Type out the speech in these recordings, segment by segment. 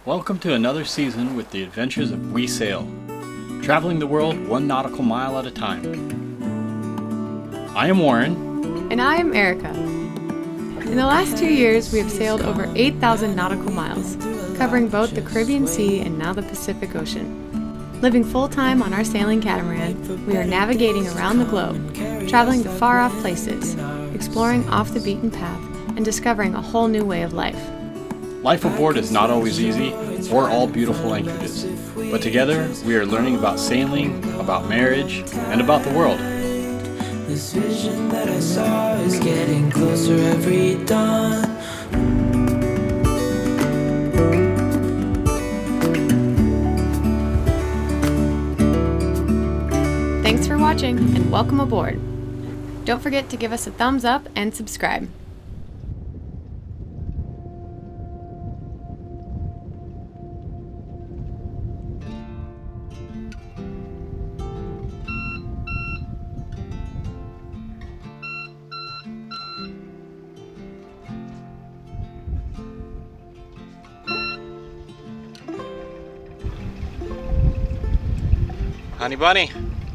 Welcome to another season with the adventures of Wesail, traveling the world 1 nautical mile at a time. I am Warren. And I am Erica. In the last 2 years, we have sailed over 8,000 nautical miles, covering both the Caribbean Sea and now the Pacific Ocean. Living full-time on our sailing catamaran, we are navigating around the globe, traveling to far-off places, exploring off the beaten path, and discovering a whole new way of life. Life aboard is not always easy or all beautiful anchorages, but together we are learning about sailing, about marriage, and about the world. This vision that I saw is getting closer every dawn. Thanks for watching and welcome aboard. Don't forget to give us a thumbs up and subscribe. Honey bunny.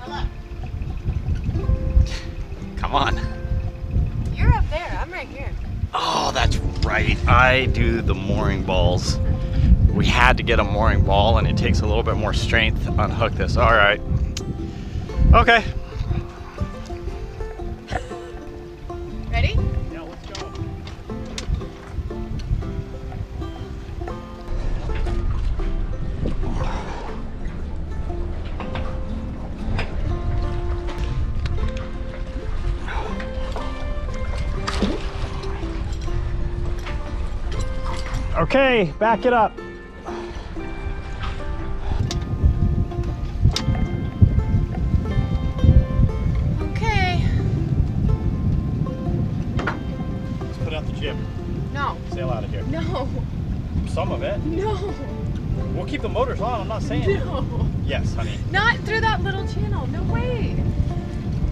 Hello. Come on. You're up there. I'm right here. Oh, that's right. I do the mooring balls. We had to get a mooring ball and it takes a little bit more strength to unhook this. All right. Okay. Ready? Yeah, let's go. Okay, back it up. Okay. Let's put out the jib. No. Sail out of here. No. Some of it. No. We'll keep the motors on, I'm not saying. No. Yes, honey. Not through that little channel. No way.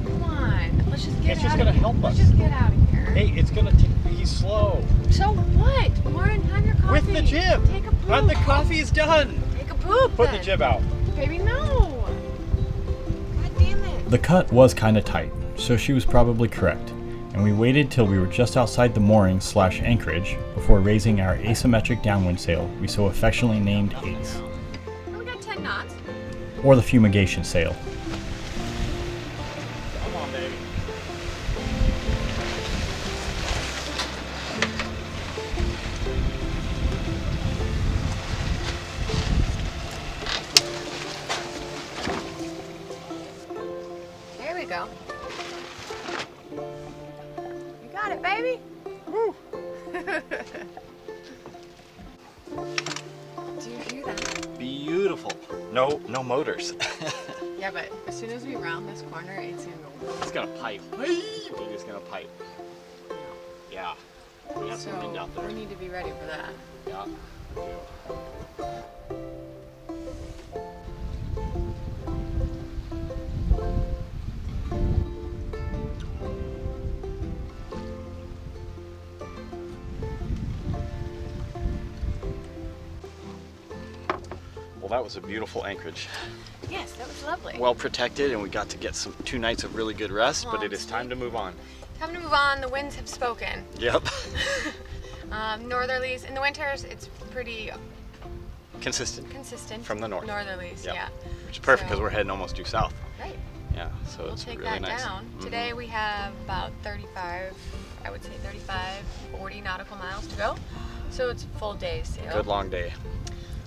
Come on. Let's just get It's out just of gonna here. help Let's us. just get out of here. Hey, it's gonna be slow. So what? Warren, have your coffee. With the jib. Take a poop. But the coffee's done. Take a poop. Put then. the jib out. Baby, no. God damn it. The cut was kind of tight, so she was probably correct, and we waited till we were just outside the mooring/anchorage before raising our asymmetric downwind sail we so affectionately named Ace, We got 10 knots. or the fumigation sail. Come on, baby. There we go. You got it, baby. Woo. Do you hear that? Beautiful. No motors. Yeah, but as soon as we round this corner, it's gonna go. It's gonna pipe. It's gonna pipe. Yeah. We have some wind So out there. we need to be ready for that. Yeah. Well, that was a beautiful anchorage. Yes, that was lovely. Well protected, and we got to get 2 nights of really good rest, but Long it is time to move on. Time to move on. The winds have spoken. Yep. Northerlies. In the winters, it's pretty Consistent. consistent. From the north. Northerlies, Yep. yeah. Which is perfect because So- we're heading almost due south. Right. Yeah, so We'll it's take really that nice. down. Mhm. Today we have about 35, I would say 35, 40 nautical miles to go. So it's a full day's sail. Good long day.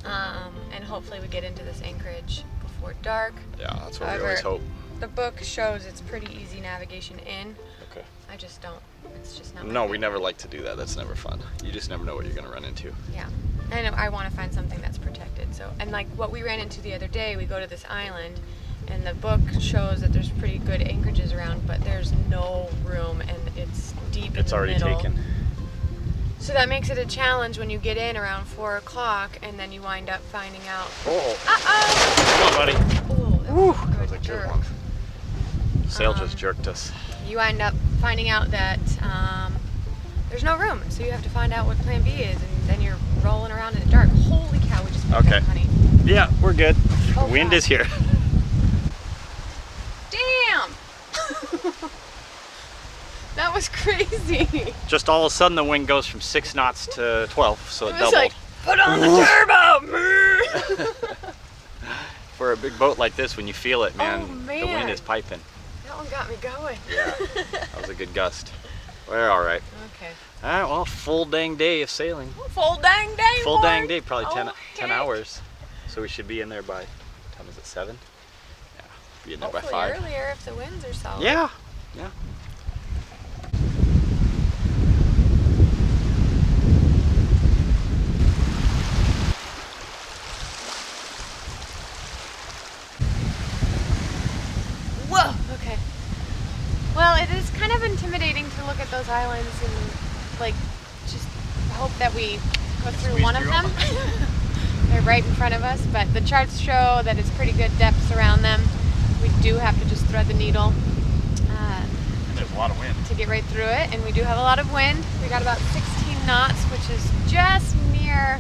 And hopefully we get into this anchorage before dark. Yeah, that's what we However, always hope. The book shows it's pretty easy navigation in. Okay. I just don't, it's just not my No, thing. we never like to do that. That's never fun. You just never know what you're going to run into. Yeah, and I want to find something that's protected. So, and like what we ran into the other day, we go to this island, and the book shows that there's pretty good anchorages around, but there's no room, and it's deep in the It's already middle. taken. So that makes it a challenge when you get in around 4 o'clock, and then you wind up finding out. Oh, Uh-oh! come on, buddy. Oh, that Woo, was that was a good good jerk. one. Sail just jerked us. You wind up finding out that there's no room, so you have to find out what plan B is, and then you're rolling around in the dark. Holy cow, Okay. honey. Yeah, we're good. Oh, Wind God. is here. Damn! That was crazy. Just all of a sudden the wind goes from 6 knots to 12, so it was doubled. like, put on the turbo! For a big boat like this, when you feel it, man, Oh, man. the wind is piping. That one got me going. Yeah, that was a good gust. We're all right. Okay. All right, well, full dang day of sailing. Full dang day, Full dang boy. day, probably 10 heck. hours. So we should be in there by, what time is it, 7? Yeah, be in there by Hopefully 5. earlier if the winds are solid. Yeah, yeah. Whoa, okay. Well, it is kind of intimidating to look at those islands and like just hope that we go through Squeeze one through of them. They're right in front of us, but the charts show that it's pretty good depths around them. We do have to just thread the needle And there's a lot of wind. to get right through it, and we do have a lot of wind. We got about 16 knots, which is just near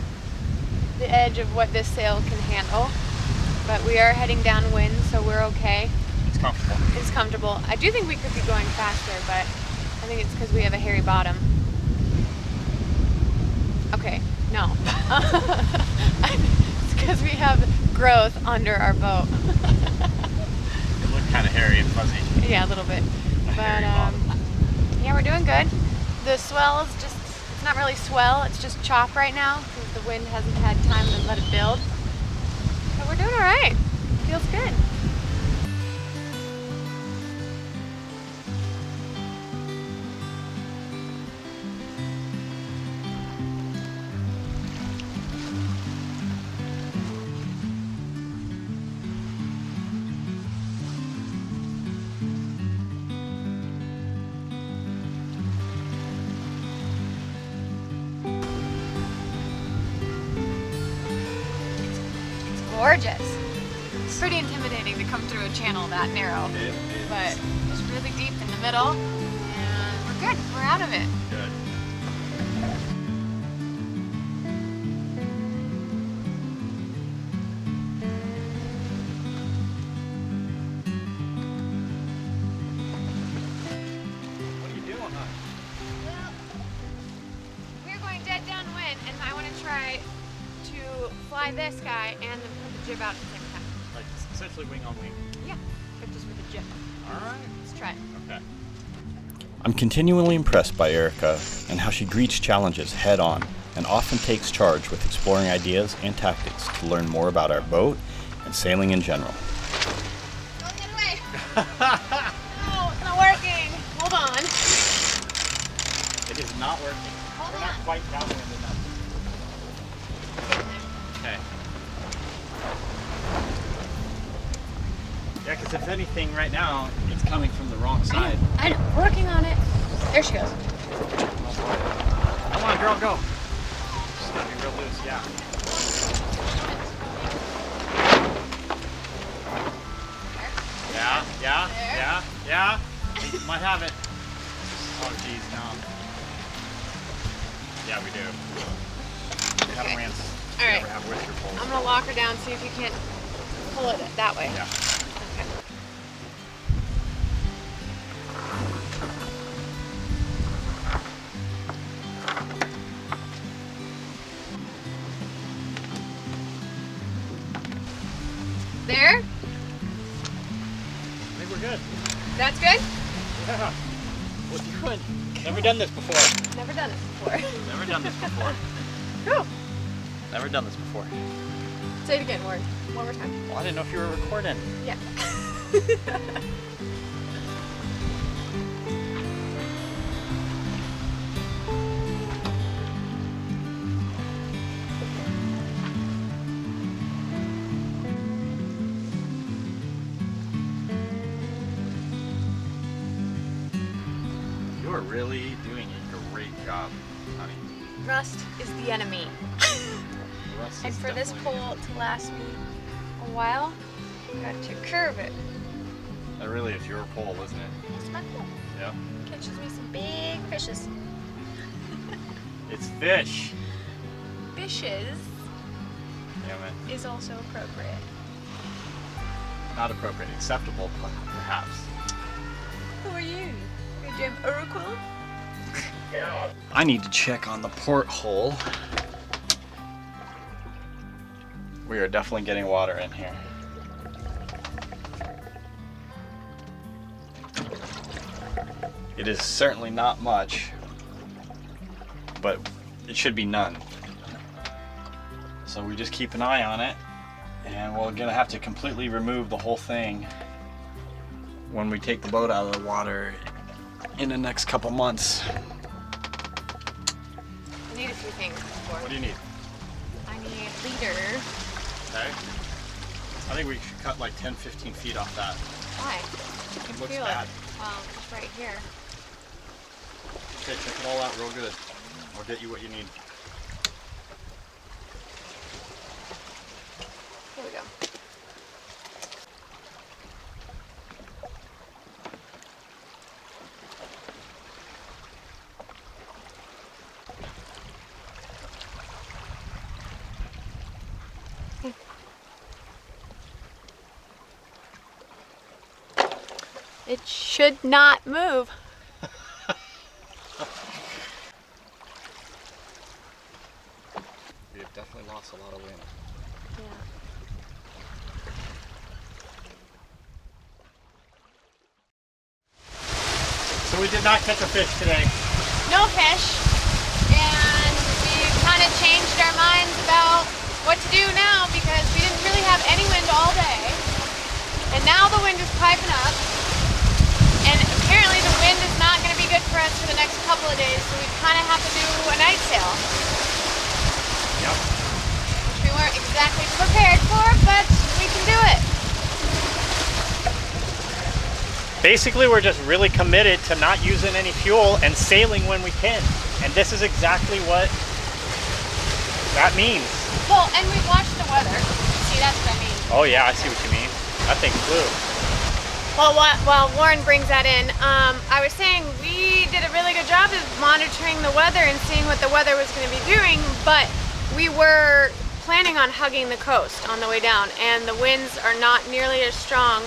the edge of what this sail can handle. But we are heading downwind, so we're okay. It's comfortable. It's comfortable. I do think we could be going faster, but I think it's because we have a hairy bottom. Okay, no. It's because we have growth under our boat. It looked kind of hairy and fuzzy. Yeah, a little bit. But hairy bottom. yeah, we're doing good. The swell is just, it's not really swell, it's just chop right now because the wind hasn't had time to let it build. But we're doing all right. Feels good. Gorgeous. It's pretty intimidating to come through a channel that narrow, but it's really deep in the middle, and we're good. We're out of it. Good. What are you doing, huh? Well, we're going dead downwind, and I want to try to fly this guy and then put the jib out at the same time. Like essentially wing on wing. Yeah, but just with a jib. All right. Let's try it. Okay. I'm continually impressed by Erica and how she greets challenges head on and often takes charge with exploring ideas and tactics to learn more about our boat and sailing in general. Don't get away! No, it's not working. Hold on. It is not working. Hold We're on. not quite downwind enough. Okay. Yeah, because if anything, right now, it's coming from the wrong side. I know. Working on it. There she goes. Come on, girl, go. Just gotta be real loose, yeah. Yeah. You might have it. Oh, geez, no. Yeah, we do. We have Okay. ramps. All right. Never have whisker poles. I'm gonna lock her down, see if you can't pull it that way. Yeah. Okay. There? I think we're good. That's good? Yeah. What you doing? Never done this before. Never done this before. Never done this before. Cool. Never done this before. Say it again, Ward. One more time. Well, I didn't know if you were recording. Yeah. You are really doing a great job, honey. Rust is the enemy. Russ And is for this definitely pole to last me a while, I got to curve it. That really is your pole, isn't it? That's my pole. Yeah. Catches me some big fishes. It's fish. Fishes? damn it. is also appropriate. Not appropriate, acceptable, perhaps. Who are you? You're Jim Urquell? I need to check on the porthole. We are definitely getting water in here. It is certainly not much, but it should be none. So we just keep an eye on it, and we're gonna have to completely remove the whole thing when we take the boat out of the water in the next couple months. I need a few things before. What do you need? I need leader. Okay. I think we should cut like 10-15 feet off that. Why? It looks Feel bad. Well, it's right here. Okay, check it all out real good. I'll get you what you need. Here we go. It should not move. We have definitely lost a lot of wind. Yeah. So we did not catch a fish today. No fish, and we kind of changed our minds about what to do now because we didn't really have any wind all day, and now the wind is piping up, and apparently the wind is not going to be good for us for the next couple of days, so we kind of have to do a night sail. Yep. Which we weren't exactly prepared for, but we can do it. Basically, we're just really committed to not using any fuel and sailing when we can. And this is exactly what that means. Well, and we watched the weather. See, that's what I mean. Oh yeah, I see what you mean. That thing flew. Well, while Warren brings that in, I was saying we did a really good job of monitoring the weather and seeing what the weather was going to be doing, but we were planning on hugging the coast on the way down, and the winds are not nearly as strong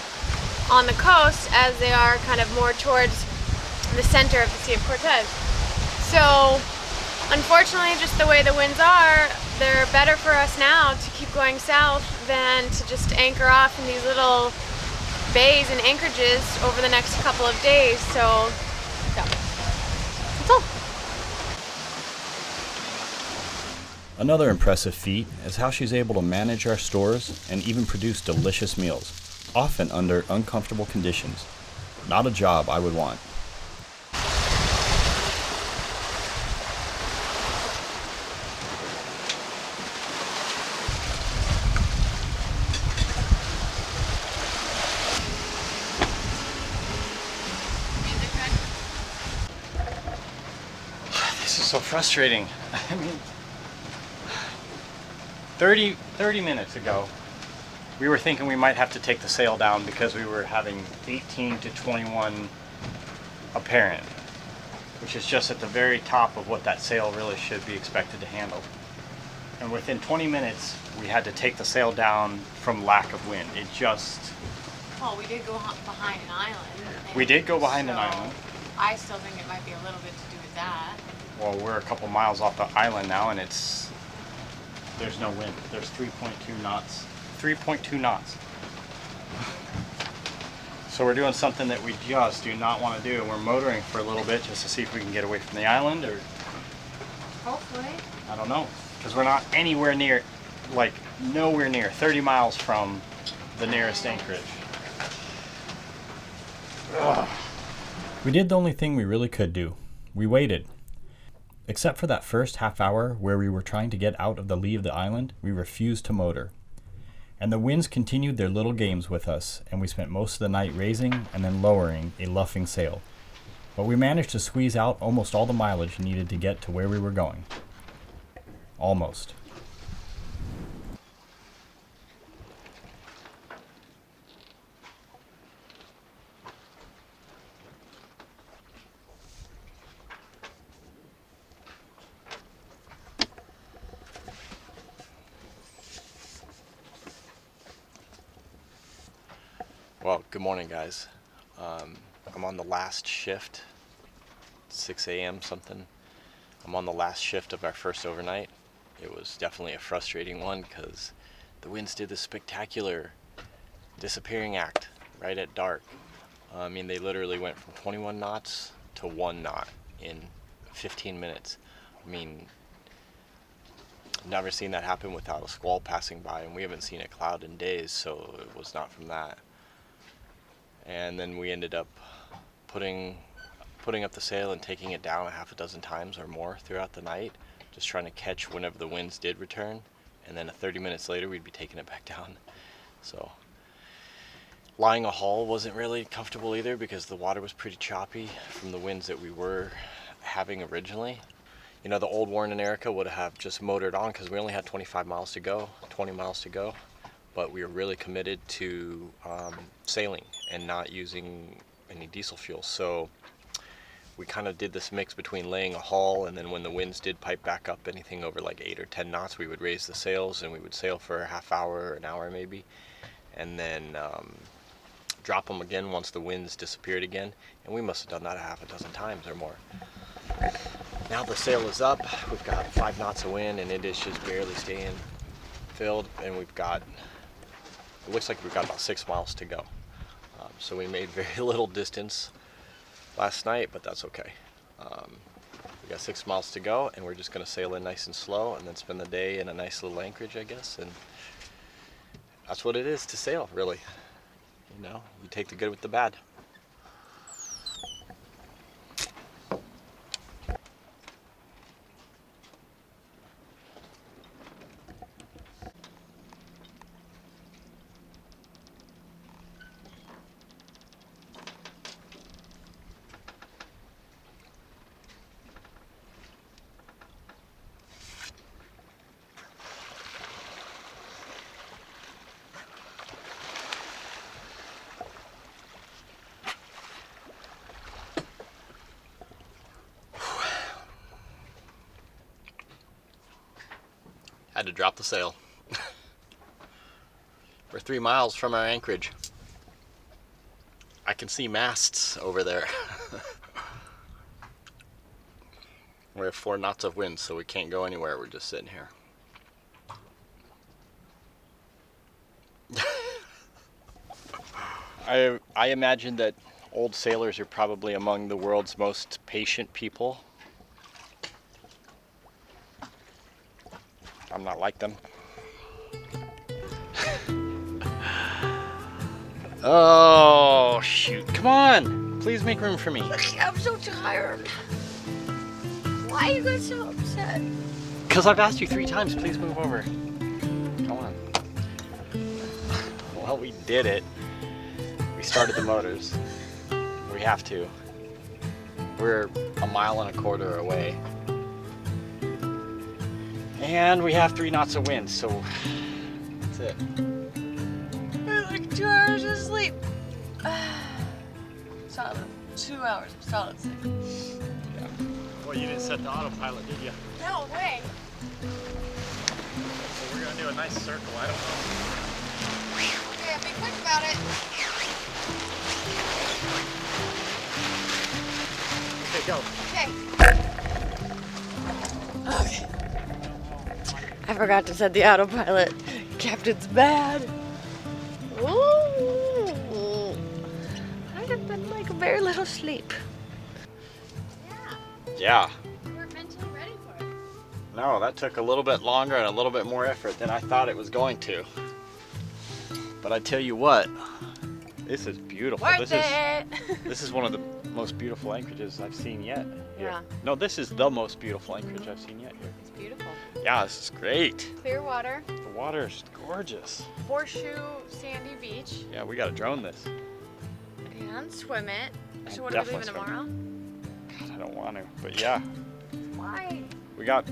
on the coast as they are kind of more towards the center of the Sea of Cortez. So, unfortunately, just the way the winds are, they're better for us now to keep going south than to just anchor off in these little bays and anchorages over the next couple of days. So that's all. Another impressive feat is how she's able to manage our stores and even produce delicious meals, often under uncomfortable conditions. Not a job I would want. This is so frustrating. I mean, 30 minutes ago, we were thinking we might have to take the sail down because we were having 18 to 21 apparent, which is just at the very top of what that sail really should be expected to handle. And within 20 minutes, we had to take the sail down from lack of wind. It just... Well, we did go behind an island. We did go behind an island. I still think it might be a little bit to do with that. Well, we're a couple miles off the island now, and there's no wind. There's 3.2 knots. 3.2 knots. So we're doing something that we just do not want to do. We're motoring for a little bit just to see if we can get away from the island, or Hopefully. I don't know, because we're not anywhere near, like nowhere near 30 miles from the nearest anchorage. Ugh. We did the only thing we really could do. We waited. Except for that first half hour where we were trying to get out of the lee of the island, we refused to motor. And the winds continued their little games with us, and we spent most of the night raising and then lowering a luffing sail. But we managed to squeeze out almost all the mileage needed to get to where we were going. Almost. Well, good morning, guys. I'm on the last shift, 6 a.m. something. I'm on the last shift of our first overnight. It was definitely a frustrating one because the winds did this spectacular disappearing act right at dark. I mean, they literally went from 21 knots to 1 knot in 15 minutes. I mean, never seen that happen without a squall passing by, and we haven't seen a cloud in days, so it was not from that. And then we ended up putting up the sail and taking it down a half a dozen times or more throughout the night, just trying to catch whenever the winds did return, and then 30 minutes later we'd be taking it back down. So lying a haul wasn't really comfortable either because the water was pretty choppy from the winds that we were having originally. You know, the old Warren and Erica would have just motored on because we only had 20 miles to go, but we were really committed to sailing and not using any diesel fuel. So we kind of did this mix between laying a haul, and then when the winds did pipe back up anything over like 8 or 10 knots, we would raise the sails and we would sail for a half hour, an hour maybe, and then drop them again once the winds disappeared again. And we must have done that a half a dozen times or more. Now the sail is up, we've got 5 knots of wind, and it is just barely staying filled, and it looks like we've got about 6 miles to go. So we made very little distance last night, but that's okay. We got 6 miles to go, and we're just going to sail in nice and slow and then spend the day in a nice little anchorage, I guess. And that's what it is to sail, really. You know, you take the good with the bad. Had to drop the sail. We're 3 miles from our anchorage. I can see masts over there. We have 4 knots of wind, so we can't go anywhere. We're just sitting here. I imagine that old sailors are probably among the world's most patient people. I'm not like them. Oh, shoot. Come on. Please make room for me. I'm so tired. Why are you guys so upset? Because I've asked you 3 times. Please move over. Come on. Well, we did it. We started the motors. We have to. We're 1.25 miles away. And we have 3 knots of wind, so that's it. Like 2 hours of sleep. Solid. 2 hours of solid sleep. Yeah. Well, you didn't set the autopilot, did you? No way. So we're gonna do a nice circle. I don't know. Okay, be quick about it. Okay, go. Okay. Okay. I forgot to set the autopilot. Captain's bad. Ooh. I have been like very little sleep. Yeah. You weren't mentally ready for it. No, that took a little bit longer and a little bit more effort than I thought it was going to. But I tell you what, this is beautiful. Worth it. This is one of the most beautiful anchorages I've seen yet here. Yeah. No, this is the most beautiful anchorage I've seen yet here. It's beautiful. Yeah, this is great. Clear water, The water's gorgeous. horseshoe, sandy beach, Yeah, we gotta drone this. and swim it. So I'll what are we definitely leaving tomorrow? God, I don't want to, but yeah. Why? We got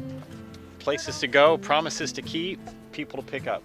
places to go, promises to keep, people to pick up.